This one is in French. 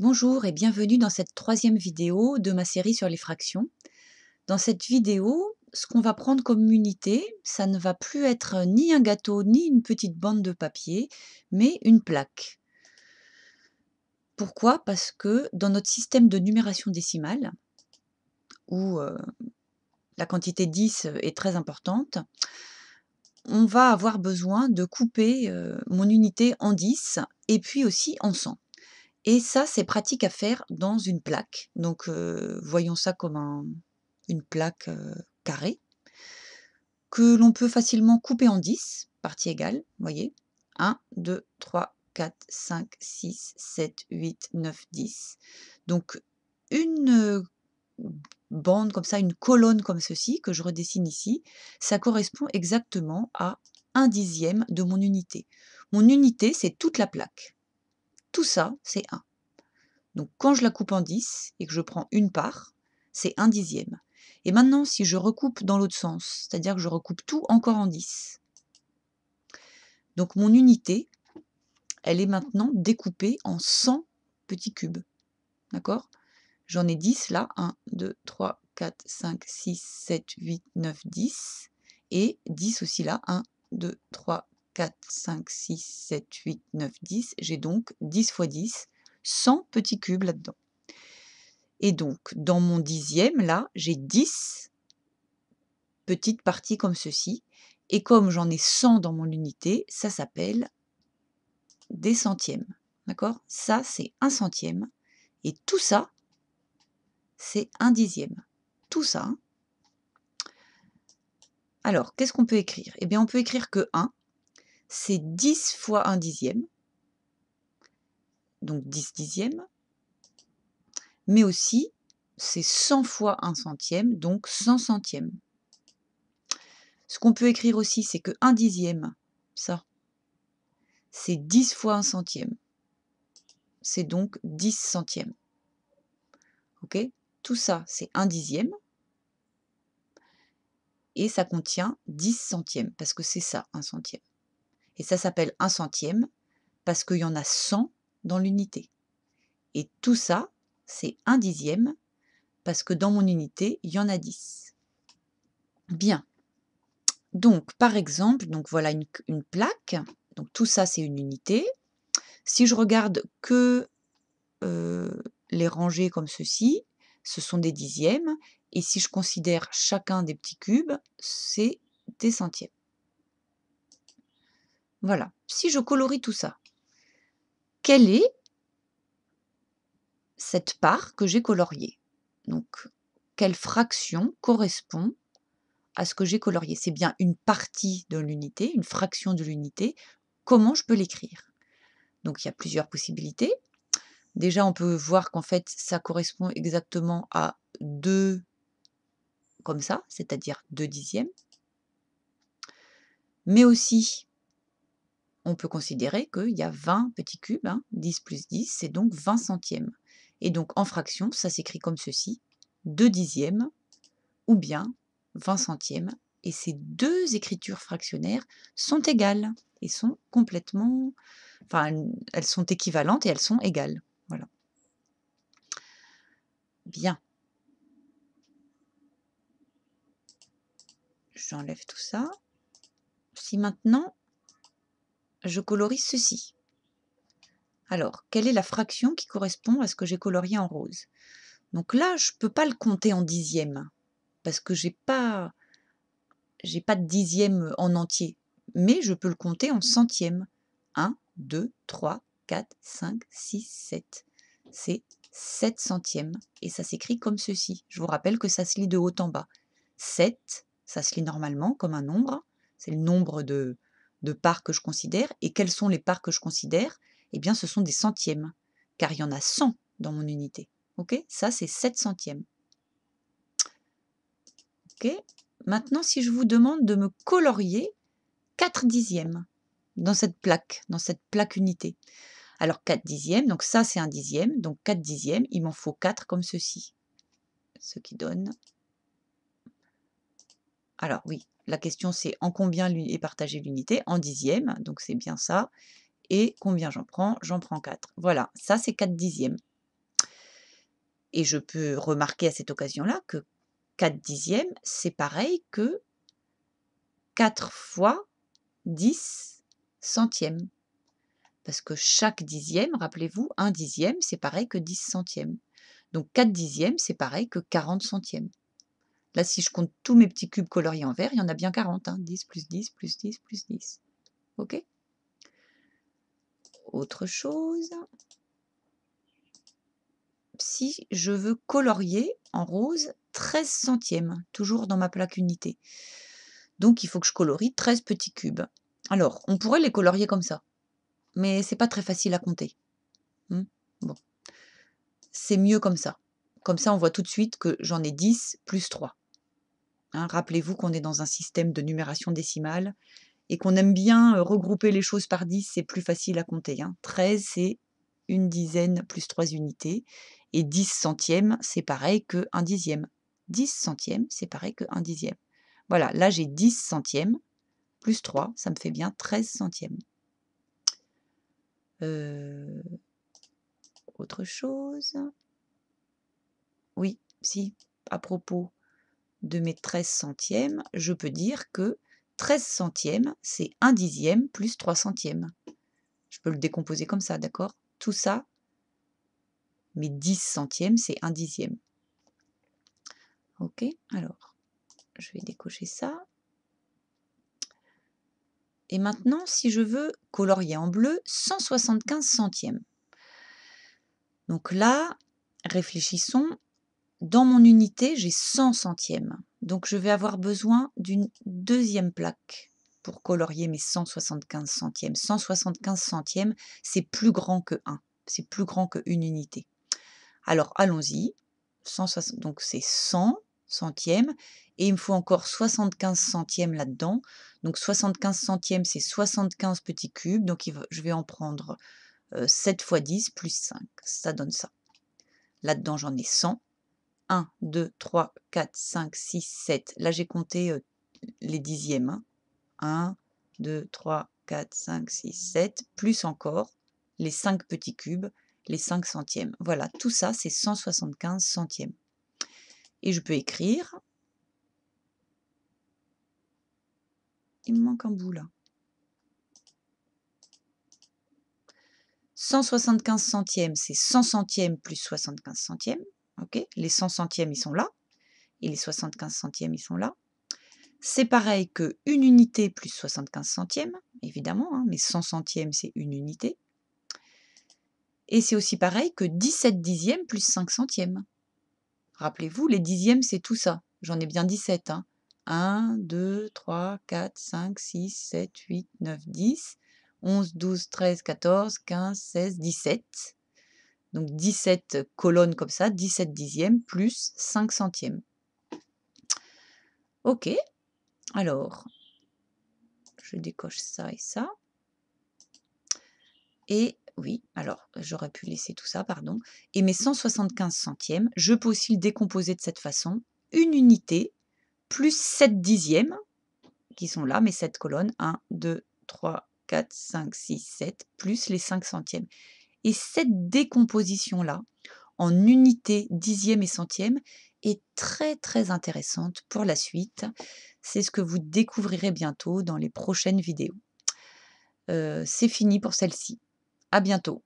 Bonjour et bienvenue dans cette troisième vidéo de ma série sur les fractions. Dans cette vidéo, ce qu'on va prendre comme unité, ça ne va plus être ni un gâteau ni une petite bande de papier, mais une plaque. Pourquoi? Parce que dans notre système de numération décimale, où la quantité 10 est très importante, on va avoir besoin de couper mon unité en 10 et puis aussi en 100. Et ça, c'est pratique à faire dans une plaque. Donc, voyons ça comme une plaque carrée que l'on peut facilement couper en 10 parties égales. Vous voyez, 1, 2, 3, 4, 5, 6, 7, 8, 9, 10. Donc, une bande comme ça, une colonne comme ceci, que je redessine ici, ça correspond exactement à 1/10 de mon unité. Mon unité, c'est toute la plaque. Tout ça, c'est 1. Donc quand je la coupe en 10 et que je prends une part, c'est 1/10. Et maintenant, si je recoupe dans l'autre sens, c'est-à-dire que je recoupe tout encore en 10, donc mon unité, elle est maintenant découpée en 100 petits cubes. D'accord? J'en ai 10 là, 1, 2, 3, 4, 5, 6, 7, 8, 9, 10. Et 10 aussi là, 1, 2, 3, 4, 5, 6, 7, 8, 9, 10. J'ai donc 10 fois 10, 100 petits cubes là-dedans. Et donc, dans mon 10e, là, j'ai 10 petites parties comme ceci. Et comme j'en ai 100 dans mon unité, ça s'appelle des centièmes. D'accord? Ça, c'est 1 centième. Et tout ça, c'est 1/10. Tout ça. Hein. Alors, qu'est-ce qu'on peut écrire? Eh bien, on peut écrire que 1, c'est 10 fois 1/10. Donc 10 dixièmes. Mais aussi, c'est 100 fois 1 centième, donc 100 centièmes. Ce qu'on peut écrire aussi, c'est que 1/10, ça, c'est 10 fois 1 centième. C'est donc 10 centièmes. Ok? Tout ça, c'est 1/10. Et ça contient 10 centièmes, parce que c'est ça, 1 centième. Et ça s'appelle 1 centième, parce qu'il y en a 100 dans l'unité. Et tout ça, c'est 1/10, parce que dans mon unité, il y en a 10. Bien. Donc, par exemple, donc voilà une plaque. Donc tout ça, c'est une unité. Si je regarde que les rangées comme ceci, ce sont des dixièmes. Et si je considère chacun des petits cubes, c'est des centièmes. Voilà. Si je colorie tout ça, quelle est cette part que j'ai coloriée? Donc, quelle fraction correspond à ce que j'ai colorié? C'est bien une partie de l'unité, une fraction de l'unité. Comment je peux l'écrire? Donc, il y a plusieurs possibilités. Déjà, on peut voir qu'en fait, ça correspond exactement à 2 comme ça, c'est-à-dire 2/10. Mais aussi, on peut considérer qu'il y a 20 petits cubes, 10 plus 10, c'est donc 20 centièmes. Et donc en fraction, ça s'écrit comme ceci, 2/10 ou bien 20 centièmes. Et ces deux écritures fractionnaires sont égales et sont complètement... Enfin, elles sont équivalentes et elles sont égales. Voilà. Bien. J'enlève tout ça. Si maintenant, je colorie ceci. Alors, quelle est la fraction qui correspond à ce que j'ai colorié en rose? Donc là, je ne peux pas le compter en dixièmes, parce que j'ai pas de dixième en entier, mais je peux le compter en centièmes. 1, 2, 3, 4, 5, 6, 7. C'est 7 centièmes, et ça s'écrit comme ceci. Je vous rappelle que ça se lit de haut en bas. 7, ça se lit normalement comme un nombre, c'est le nombre de parts que je considère. Et quelles sont les parts que je considère? Eh bien, ce sont des centièmes, car il y en a 100 dans mon unité. Ok? Ça, c'est 7 centièmes. Ok? Maintenant, si je vous demande de me colorier 4 dixièmes dans cette plaque unité. Alors 4 dixièmes, donc ça c'est un dixième, donc 4 dixièmes, il m'en faut 4 comme ceci. Ce qui donne... Alors oui, la question c'est en combien est partagée l'unité? En dixièmes, donc c'est bien ça. Et combien j'en prends? J'en prends 4. Voilà, ça c'est 4 dixièmes. Et je peux remarquer à cette occasion-là que 4 dixièmes, c'est pareil que 4 fois 10 centièmes. Parce que chaque dixième, rappelez-vous, un dixième, c'est pareil que 10 centièmes. Donc 4 dixièmes, c'est pareil que 40 centièmes. Là, si je compte tous mes petits cubes coloriés en vert, il y en a bien 40. 10 plus 10 plus 10 plus 10. OK? Autre chose, si je veux colorier en rose 13 centièmes, toujours dans ma plaque unité. Donc il faut que je colorie 13 petits cubes. Alors, on pourrait les colorier comme ça, mais c'est pas très facile à compter. Bon, c'est mieux comme ça. Comme ça, on voit tout de suite que j'en ai 10 plus 3. Rappelez-vous qu'on est dans un système de numération décimale et qu'on aime bien regrouper les choses par 10, c'est plus facile à compter. 13, c'est une dizaine plus 3 unités. Et 10 centièmes, c'est pareil que 1 dixième. 10 centièmes, c'est pareil que 1 dixième. Voilà, là j'ai 10 centièmes plus 3, ça me fait bien 13 centièmes. Autre chose. Oui, si, à propos de mes 13 centièmes, je peux dire que 13 centièmes, c'est 1 dixième plus 3 centièmes. Je peux le décomposer comme ça, d'accord? Tout ça, mes 10 centièmes, c'est 1 dixième. Ok, alors, je vais décocher ça. Et maintenant, si je veux colorier en bleu 175 centièmes. Donc là, réfléchissons. Dans mon unité, j'ai 100 centièmes. Donc je vais avoir besoin d'une deuxième plaque pour colorier mes 175 centièmes. 175 centièmes, c'est plus grand que 1. C'est plus grand qu'une unité. Alors allons-y. Donc c'est 100 centièmes. Et il me faut encore 75 centièmes là-dedans. Donc 75 centièmes, c'est 75 petits cubes. Donc je vais en prendre 7 fois 10 plus 5. Ça donne ça. Là-dedans, j'en ai 100. 1, 2, 3, 4, 5, 6, 7. Là, j'ai compté les dixièmes. 1, 2, 3, 4, 5, 6, 7. Plus encore les 5 petits cubes, les 5 centièmes. Voilà, tout ça, c'est 175 centièmes. Et je peux écrire. Il me manque un bout là. 175 centièmes, c'est 100 centièmes plus 75 centièmes. Okay, les 100 centièmes, ils sont là. Et les 75 centièmes, ils sont là. C'est pareil que une unité plus 75 centièmes, évidemment, mais 100 centièmes, c'est une unité. Et c'est aussi pareil que 17 dixièmes plus 5 centièmes. Rappelez-vous, les dixièmes, c'est tout ça. J'en ai bien 17. 1, 2, 3, 4, 5, 6, 7, 8, 9, 10, 11, 12, 13, 14, 15, 16, 17. Donc 17 colonnes comme ça, 17 dixièmes plus 5 centièmes. Ok, alors, je décoche ça et ça. Et oui, alors j'aurais pu laisser tout ça, pardon. Et mes 175 centièmes, je peux aussi le décomposer de cette façon. Une unité plus 7 dixièmes, qui sont là, mes 7 colonnes. 1, 2, 3, 4, 5, 6, 7, plus les 5 centièmes. Et cette décomposition-là, en unités, dixièmes et centièmes, est très très intéressante pour la suite. C'est ce que vous découvrirez bientôt dans les prochaines vidéos. C'est fini pour celle-ci. À bientôt.